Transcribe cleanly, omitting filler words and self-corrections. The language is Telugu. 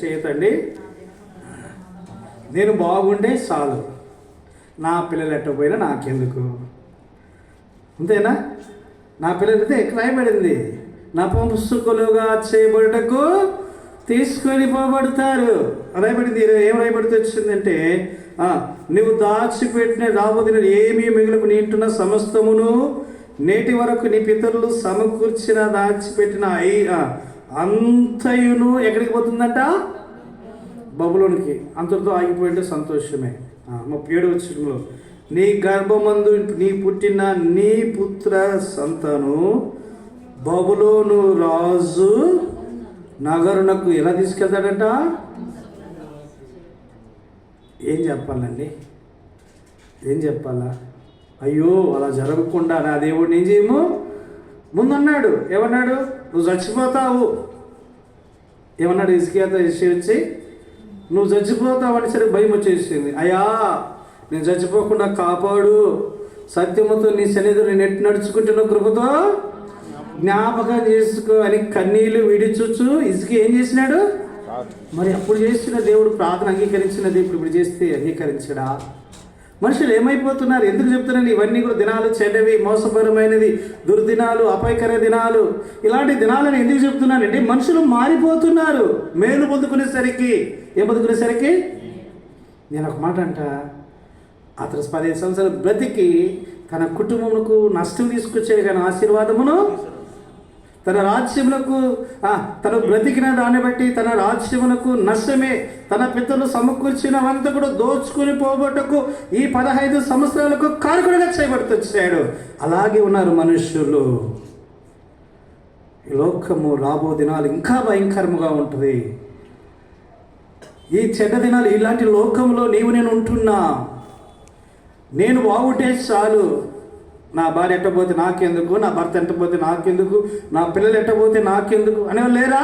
చేతండి. నేను బాగుండే చాలు, నా పిల్లలు ఎట్టపోయినా నాకెందుకు. అంతేనా? నా పిల్లలైతే ఎక్కడ రాయబడింది, నపుంసకులుగా చేయబడుటకు తీసుకొని పోబడతారు రాయబడింది. ఏం రాయబడితే వచ్చిందంటే, నువ్వు దాచిపెట్టిన రాబోదిన ఏమీ మిగులకు నీంటున్న సమస్తమును నేటి వరకు నీ పితరులు సమకూర్చిన దాచిపెట్టిన అంతయును ఎక్కడికి పోతుందంట? బబులోనికి. అంతటితో ఆగిపోయింటే సంతోషమే. 37వ వచనంలో, నీ గర్భమందు నీ పుట్టిన నీ పుత్ర సంతాను బబులోను రాజు నగరునకు ఎలా తీసుకెళ్తాడంట? ఏం చెప్పాలండి? ఏం చెప్పాలా? అయ్యో అలా జరగకుండా నా దేవుడిని ఏం చేయము. ముందన్నాడు, ఏమన్నాడు? నువ్వు చచ్చిపోతావు. ఏమన్నాడు హిజ్కియాతో వచ్చి? నువ్వు చచ్చిపోతావు అని సరే భయం వచ్చేసింది. అయ్యా నేను చచ్చిపోకుండా కాపాడు, సత్యముతో నీ సన్నిధిలో నేను ఎట్టు నడుచుకుంటున్న కృపతో జ్ఞాపకం చేసుకో అని కన్నీళ్ళు విడిచుచు హిజ్కియా ఏం చేసినాడు? మరి అప్పుడు చేసిన దేవుడు ప్రార్థన అంగీకరించినది ఇప్పుడు చేస్తే అంగీకరించడా? మనుషులు ఏమైపోతున్నారు? ఎందుకు చెప్తున్నాను ఇవన్నీ కూడా? దినాలు చెడ్డవి, మోసపరమైనది, దుర్దినాలు, అపాయకర దినాలు, ఇలాంటి దినాలను ఎందుకు చెప్తున్నానంటే మనుషులు మారిపోతున్నారు. మేలు పొందుకునేసరికి ఏం పొందుకునేసరికి? నేను ఒక మాట అంట, అతను 15 సంవత్సరాలు బ్రతికి తన కుటుంబమునకు నష్టం తీసుకొచ్చాడు కానీ ఆశీర్వాదమును తన రాజ్యములకు తను బ్రతికిన దాన్ని బట్టి తన రాజ్యమునకు నష్టమే. తన పితరులు సమకూర్చినవంతా కూడా దోచుకుని పోగొట్టకు ఈ 15 సంవత్సరాలకు కారకుడిగా చేయబడుతొచ్చాడు. అలాగే ఉన్నారు మనుష్యులు. ఈ లోకము రాబో దినాలు ఇంకా భయంకరముగా ఉంటుంది. ఈ చెడ్డ దినాలు, ఇలాంటి లోకంలో నేను ఉంటున్నా. నేను బాగుంటే చాలు, నా భార్య ఎట్టపోతే నాకెందుకు, నా భర్త ఎట్టపోతే నాకెందుకు, నా పిల్లలు ఎట్టపోతే నాకెందుకు అనేవాళ్ళు లేరా?